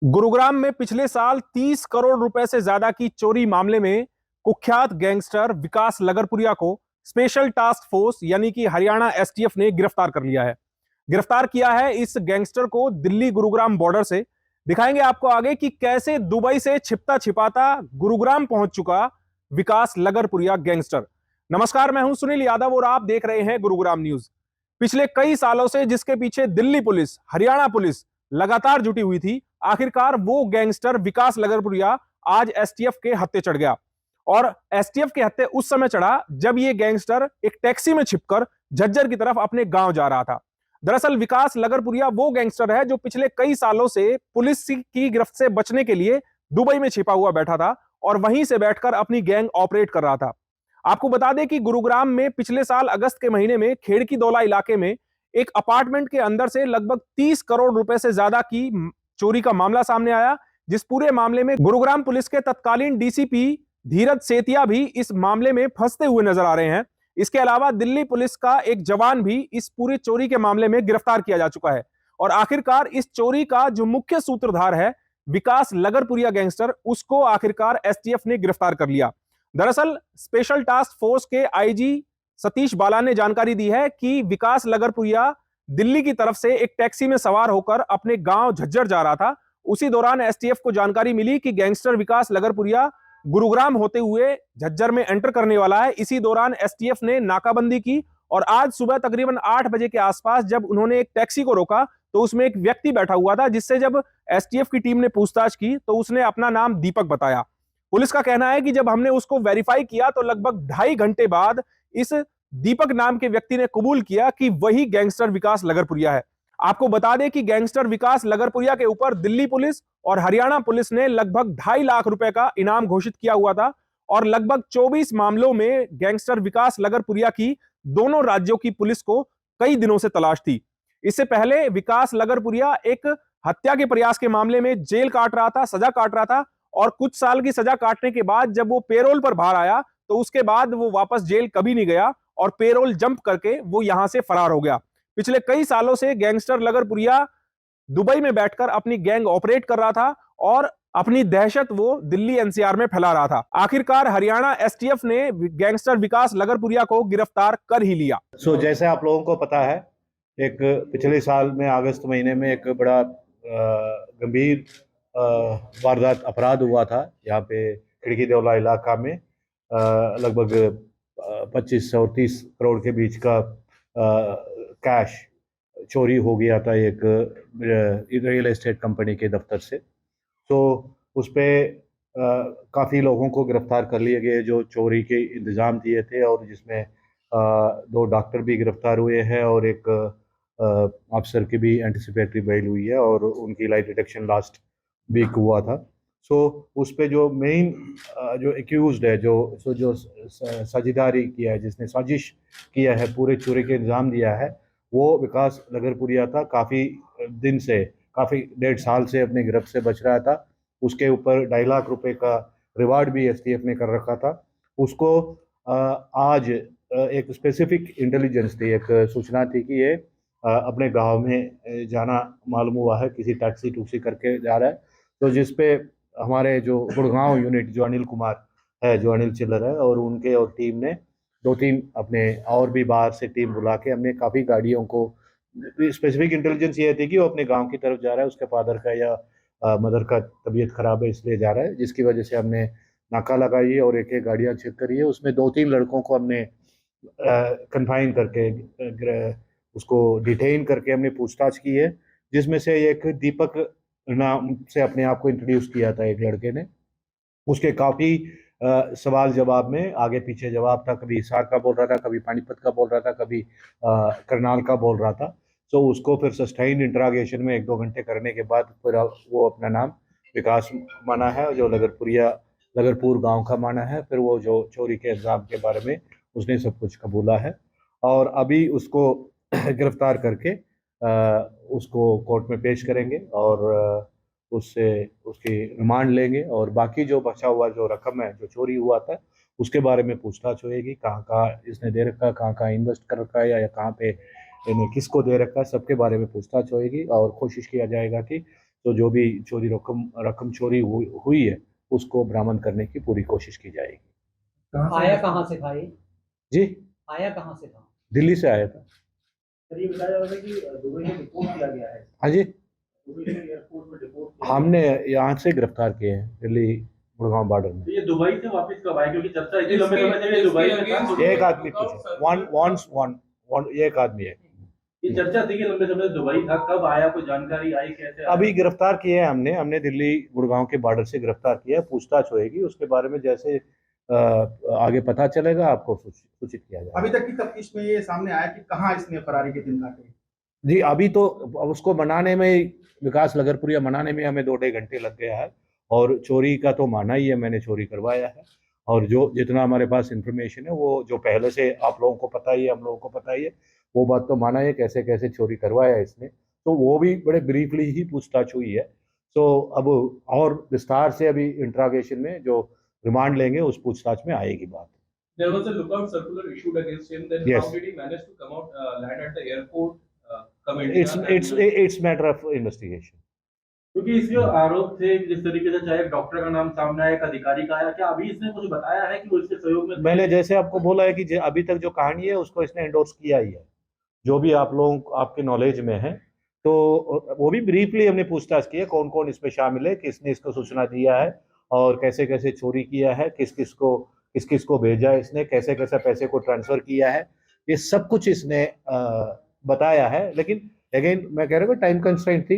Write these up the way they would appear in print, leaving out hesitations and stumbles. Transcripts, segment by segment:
गुरुग्राम में पिछले साल 30 करोड़ रुपए से ज्यादा की चोरी मामले में कुख्यात गैंगस्टर विकास लगरपुरिया को स्पेशल टास्क फोर्स यानी कि हरियाणा एसटीएफ ने गिरफ्तार कर लिया है। गिरफ्तार किया है इस गैंगस्टर को दिल्ली गुरुग्राम बॉर्डर से। दिखाएंगे आपको आगे कि कैसे दुबई से छिपता छिपाता गुरुग्राम पहुंच चुका विकास लगरपुरिया गैंगस्टर। नमस्कार, मैं हूं सुनील यादव और आप देख रहे हैं गुरुग्राम न्यूज। पिछले कई सालों से जिसके पीछे दिल्ली पुलिस, हरियाणा पुलिस लगातार जुटी हुई थी, आखिरकार वो गैंगस्टर विकास लगरपुरिया आज एसटीएफ के हत्थे चढ़ गया। और एसटीएफ के हत्थे उस समय चढ़ा जब ये गैंगस्टर एक टैक्सी में छिपकर झज्जर की तरफ अपने गांव जा रहा था। दरअसल विकास लगरपुरिया वो गैंगस्टर है जो पिछले कई सालों से पुलिस की गिरफ्त से बचने के लिए दुबई में छिपा हुआ बैठा था और वहीं से बैठकर अपनी गैंग ऑपरेट कर रहा था। आपको बता दें कि गुरुग्राम में पिछले साल अगस्त के महीने में खेड़की दौला इलाके में एक अपार्टमेंट के अंदर से लगभग 30 करोड़ रुपए से ज्यादा की चोरी का मामला सामने आया, जिस पूरे मामले में गुरुग्राम पुलिस के तत्कालीन डीसीपी धीरज सेतिया भी इस मामले में फंसते हुए नजर आ रहे हैं। इसके अलावा दिल्ली पुलिस का एक जवान भी इस पूरी चोरी के मामले में गिरफ्तार किया जा चुका है। और आखिरकार इस चोरी का जो मुख्य सूत्रधार है विकास लगरपुरिया गैंगस्टर, उसको आखिरकार एसटीएफ ने गिरफ्तार कर लिया। दरअसल स्पेशल टास्क फोर्स के आईजी सतीश बाला ने जानकारी दी है कि विकास लगरपुरिया दिल्ली की तरफ से एक टैक्सी में सवार होकर अपने गांव झज्जर जा रहा था। उसी दौरान एसटीएफ को जानकारी मिली कि गैंगस्टर विकास लगरपुरिया गुरुग्राम होते हुए झज्जर में एंटर करने वाला है। इसी दौरान एसटीएफ ने नाकाबंदी की और आज सुबह तकरीबन 8 बजे के आसपास जब उन्होंने एक टैक्सी को रोका तो उसमें एक व्यक्ति बैठा हुआ था, जिससे जब एसटीएफ की टीम ने पूछताछ की तो उसने अपना नाम दीपक बताया। पुलिस का कहना है कि जब हमने उसको वेरीफाई किया तो लगभग 2.5 घंटे बाद इस दीपक नाम के व्यक्ति ने कबूल किया कि वही गैंगस्टर विकास लगरपुरिया है। आपको बता दें कि गैंगस्टर विकास लगरपुरिया के ऊपर दिल्ली पुलिस और हरियाणा पुलिस ने लगभग 2.5 लाख रुपए का इनाम घोषित किया हुआ था और लगभग 24 मामलों में गैंगस्टर विकास लगरपुरिया की दोनों राज्यों की पुलिस को कई दिनों से तलाश थी। इससे पहले विकास लगरपुरिया एक हत्या के प्रयास के मामले में जेल काट रहा था, सजा काट रहा था और कुछ साल की सजा काटने के बाद जब वो पेरोल पर बाहर आया तो उसके बाद वो वापस जेल कभी नहीं गया और पेरोल जंप करके वो यहां से फरार हो गया। पिछले कई सालों से गैंगस्टर लगरपुरिया दुबई में बैठकर अपनी गैंग ऑपरेट कर रहा था और अपनी दहशत वो दिल्ली एनसीआर में फैला रहा था। आखिरकार हरियाणा एसटीएफ ने गैंगस्टर विकास लगरपुरिया को गिरफ्तार कर ही लिया। जैसे आप लोगों को पता है, एक पिछले साल में अगस्त महीने में एक बड़ा गंभीर वारदात अपराध हुआ था यहाँ पे खिड़की देवला इलाका में। लगभग 25 और 30 करोड़ के बीच का कैश चोरी हो गया था एक रियल एस्टेट कंपनी के दफ्तर से। तो उस पर काफ़ी लोगों को गिरफ्तार कर लिए गए जो चोरी के इंतज़ाम दिए थे, और जिसमें 2 डॉक्टर भी गिरफ्तार हुए हैं और एक अफसर की भी एंटिसिपेटरी बेल हुई है और उनकी लाइट डिटेक्शन लास्ट वीक हुआ था। सो उस पे जो मेन जो एक्यूज्ड है, जो साझेदारी किया है, जिसने साजिश किया है, पूरे चोरी के इंतजाम दिया है, वो विकास लगरपुरिया था। काफ़ी दिन से, काफ़ी 1.5 साल से अपने गिरफ्त से बच रहा था। उसके ऊपर 2.5 लाख रुपए का रिवार्ड भी एसटीएफ ने कर रखा था। उसको आज एक स्पेसिफिक इंटेलिजेंस थी, एक सूचना थी कि ये अपने गांव में जाना मालूम हुआ है, किसी टैक्सी करके जा रहा है। तो जिस पे हमारे जो गुड़गांव यूनिट जो अनिल कुमार है, जो अनिल चिल्लर है, और उनके और टीम ने 2-3 अपने और भी बाहर से टीम बुला के हमने काफ़ी गाड़ियों को, स्पेसिफिक इंटेलिजेंस ये थी कि वो अपने गांव की तरफ जा रहा है, उसके फादर का या मदर का तबीयत खराब है इसलिए जा रहा है, जिसकी वजह से हमने नाका लगाई और एक एक गाड़ियाँ चेक करी है। उसमें 2-3 लड़कों को हमने कन्फाइन करके उसको डिटेन करके हमने पूछताछ की है, जिसमें से एक दीपक नाम से अपने आप को इंट्रोड्यूस किया था एक लड़के ने। उसके काफ़ी सवाल जवाब में आगे पीछे जवाब था, कभी हिसार का बोल रहा था, कभी पानीपत का बोल रहा था, कभी करनाल का बोल रहा था। तो उसको फिर सस्टेन्ड इंट्रागेशन में 1-2 घंटे करने के बाद फिर वो अपना नाम विकास माना है, जो लगरपुर गांव का माना है। फिर वो जो चोरी के इल्ज़ाम के बारे में उसने सब कुछ कबूला है और अभी उसको गिरफ्तार करके उसको कोर्ट में पेश करेंगे और उससे उसकी रिमांड लेंगे, और बाकी जो बचा हुआ जो रकम है, जो चोरी हुआ था, उसके बारे में पूछताछ होएगी। कहाँ कहाँ इसने दे रखा है, कहाँ कहाँ इन्वेस्ट कर रखा है, या कहाँ पे इन्हें किसको दे रखा है, सबके बारे में पूछताछ होएगी और कोशिश किया जाएगा कि तो जो भी चोरी रकम चोरी हुई है उसको बरामद करने की पूरी कोशिश की जाएगी। आया कहाँ से था ये? जी, आया कहाँ से था? दिल्ली से आया था। सर ये बताया जा रहा है कि दुबई में डिपोर्ट किया गया है। हाँ जी, दुबई से एयरपोर्ट में डिपोर्ट किया हमने यहाँ से गिरफ्तार किए हैं दिल्ली गुड़गांव बॉर्डर में। तो ये दुबई से वापस कब आए, क्योंकि चर्चा इतनी लंबे समय से ये दुबई में था। एक आदमी एक आदमी है। ये चर्चा थी कि लंबे समय से दुबई था, कब आया, कोई जानकारी आई, कैसे आया? अभी गिरफ्तार किए हैं हमने दिल्ली गुड़गांव के बॉर्डर से गिरफ्तार किया है। पूछताछ होएगी, उसके बारे में जैसे आगे पता चलेगा आपको सूचित किया जाएगा। अभी तक की तफ्तीश में ये सामने आया कि कहाँ इसने फरारी के दिन काटे? जी, अभी तो उसको मनाने में, विकास लगरपुरिया मनाने में हमें 2-2.5 घंटे लग गया है, और चोरी का तो माना ही है, मैंने चोरी करवाया है। और जो जितना हमारे पास इंफॉर्मेशन है वो जो पहले से आप लोगों को पता ही है, हम लोगों को पता ही है, वो बात तो माना है कैसे कैसे चोरी करवाया है इसने। तो वो भी बड़े ब्रीफली ही पूछताछ हुई है। तो अब और विस्तार से अभी इंट्रागेशन में जो रिमांड लेंगे उस पूछताछ में आएगी बात। There was a lookout circular issued against him. Then Yes. how did he manage to come out, land at the airport, come India? It's matter of investigation. क्योंकि इसके आरोप थे जिस तरीके से, चाहे एक डॉक्टर का नाम सामने आया, एक अधिकारी का आया, क्या अभी इसने कुछ बताया है कि वो इसके सहयोग में थे? मैंने जैसे आपको बोला है कि अभी तक जो कहानी है उसको इसने एंडोर्स किया ही है, जो भी आप लोग आपके नॉलेज में है। तो वो भी ब्रीफली हमने पूछताछ की है, कौन कौन इसमें शामिल है, किसने इसको सूचना दिया है, और कैसे कैसे चोरी किया है, किस किस को भेजा है इसने, कैसे कैसे पैसे को ट्रांसफर किया है, ये सब कुछ इसने बताया है। लेकिन अगेन मैं कह रहा हूँ टाइम कंस्ट्रेंट थी,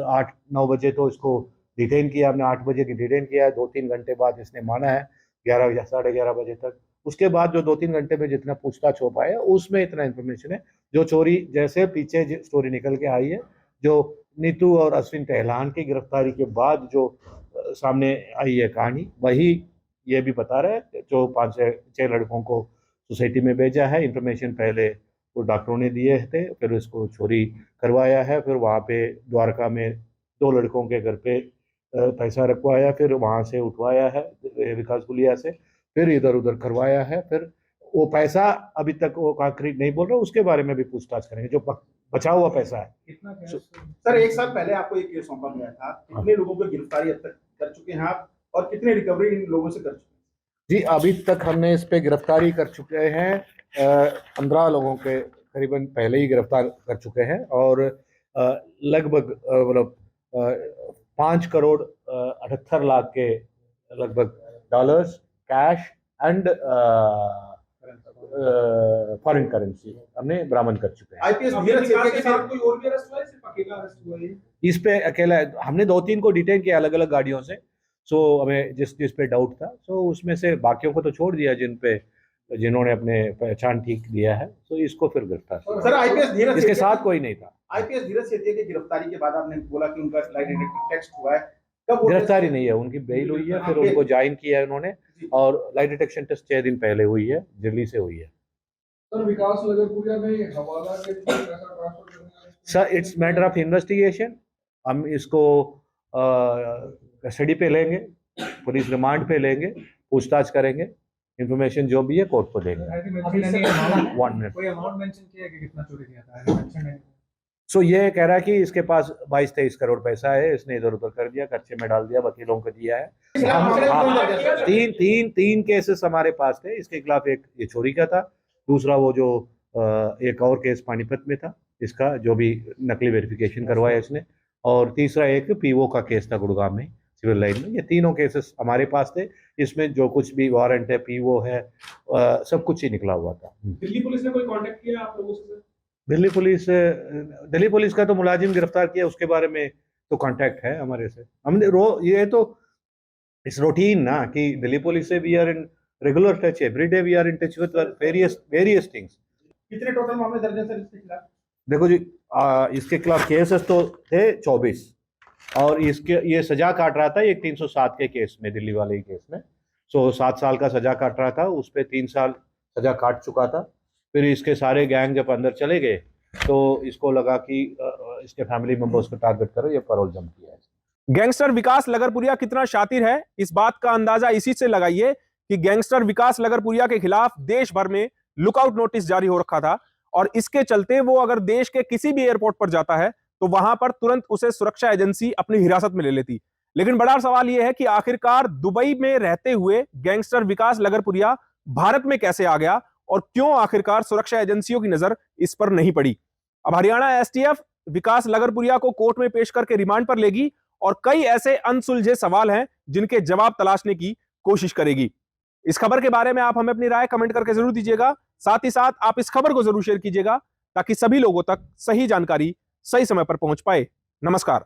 8-9 बजे तो इसको डिटेन किया हमने, 8 बजे की डिटेन किया है, 2-3 घंटे बाद इसने माना है 11 या 11:30 बजे तक। उसके बाद जो 2-3 घंटे में जितना पूछताछ हो पाया उसमें इतना इन्फॉर्मेशन है। जो चोरी जैसे पीछे स्टोरी निकल के आई है, जो नीतू और अश्विन टहलान की गिरफ्तारी के बाद जो सामने आई है कहानी, वही ये भी बता रहा है। जो 5 से 6 लड़कों को सोसाइटी में भेजा है, इंफॉर्मेशन पहले वो डॉक्टरों ने दिए थे, फिर उसको चोरी करवाया है, फिर वहाँ पे द्वारका में 2 लड़कों के घर पे पैसा रखवाया, फिर वहाँ से उठवाया है विकास गुलिया से, फिर इधर उधर करवाया है, फिर वो पैसा अभी तक वो आखिरी नहीं बोल रहा, उसके बारे में भी पूछताछ करेंगे, जो बचा हुआ पैसा है। कितना कैश? सर 1 साल पहले आपको एक केस सौंपा गया था, कितने लोगों की गिरफ्तारी अब तक कर चुके हैं आप, और कितने रिकवरी इन लोगों से कर चुके हैं? जी, अभी तक हमने इस पे गिरफ्तारी कर चुके हैं 15 लोगों के करीबन पहले ही गिरफ्तार कर चुके हैं, और लगभग मतलब 5 करोड़ 78 लाख के लगभग dollars cash and foreign currency हमने बरामद कर चुके हैं। आईपीएस धीरज सेठिया के साथ कोई और भी अरेस्ट हुआ है, सिर्फ अकेला अरेस्ट हुआ है? इस पे अकेला हमने 2-3 को डिटेन किया अलग अलग गाड़ियों से। सो हमें जिस पे डाउट था, सो उसमें से बाकियों को तो छोड़ दिया जिन्होंने अपने पहचान ठीक दिया है, तो इसको फिर गिरफ्तार किया। सर आईपीएस धीरज इसके सेठिया साथ कोई नहीं था। आईपीएस धीरज सेठिया की गिरफ्तारी के बाद आपने बोला कि उनका लाइट डिटेक्टिव टेस्ट हुआ है, कब वो गिरफ्तारी नहीं है, उनकी बेल हुई है, फिर उनको ज्वाइन किया है उन्होंने, और लाइट डिटेक्शन टेस्ट 6 दिन पहले हुई है, दिल्ली से हुई है। सर विकास लगरपुरिया में हवाला के थ्रू पैसा ट्रांसफर करने का? Sir it's matter of investigation. हम इसको कस्टडी पे लेंगे, पुलिस रिमांड पे लेंगे, पूछताछ करेंगे, इंफॉर्मेशन जो भी है कोर्ट को देंगे। 1 मिनट। कोई अमाउंट मेंशन किया कि कितना चोरी किया था? सो ये कह रहा है कि इसके पास 22-23 करोड़ पैसा है, इसने इधर उधर कर दिया, खर्चे में डाल दिया, वकीलों को दिया है। तीन केसेस हमारे पास थे इसके खिलाफ। एक ये चोरी का था, दूसरा वो जो एक और केस पानीपत में था इसका, जो भी नकली वेरिफिकेशन करवाया इसने, और तीसरा एक पीओ का केस था गुड़गांव में सिविल लाइन में। ये तीनों केसेस हमारे पास थे, इसमें जो कुछ भी वारंट है, पीओ है, सब कुछ ही निकला हुआ था। दिल्ली पुलिस ने कोई कांटेक्ट किया आप लोगों से? दिल्ली पुलिस का तो मुलाजिम गिरफ्तार किया, उसके बारे में तो कांटेक्ट है हमारे से। हमने ये तो इस रूटीन ना कि दिल्ली पुलिस से we are in regular touch, every day we are in touch with various things. कितने टोटल मामले दर्ज हैं सर इसके खिलाफ? देखो जी, इसके खिलाफ केसेस तो थे 24, और ये सजा काट रहा था एक 307 के केस में, दिल्ली वाले ही केस में। 7 साल का सजा काट रहा था, उस पर 3 साल सजा काट चुका था। फिर इसके सारे गैंग जब अंदर चले गए तो इसको लगा कि इसके फैमिली मेंबर्स को टारगेट करो, ये पैरोल जंप किया है। गैंगस्टर विकास लगरपुरिया कितना शातिर है, इस बात का अंदाजा इसी से लगाइए कि गैंगस्टर विकास लगरपुरिया के खिलाफ देश भर में लुकआउट नोटिस जारी हो रखा था, और इसके चलते वो अगर देश के किसी भी एयरपोर्ट पर जाता है तो वहां पर तुरंत उसे सुरक्षा एजेंसी अपनी हिरासत में ले लेती। लेकिन बड़ा सवाल यह है कि आखिरकार दुबई में रहते हुए गैंगस्टर विकास लगरपुरिया भारत में कैसे आ गया और क्यों आखिरकार सुरक्षा एजेंसियों की नजर इस पर नहीं पड़ी। अब हरियाणा एसटीएफ विकास लगरपुरिया को कोर्ट में पेश करके रिमांड पर लेगी और कई ऐसे अनसुलझे सवाल हैं जिनके जवाब तलाशने की कोशिश करेगी। इस खबर के बारे में आप हमें अपनी राय कमेंट करके जरूर दीजिएगा। साथ ही साथ आप इस खबर को जरूर शेयर कीजिएगा ताकि सभी लोगों तक सही जानकारी सही समय पर पहुंच पाए। नमस्कार।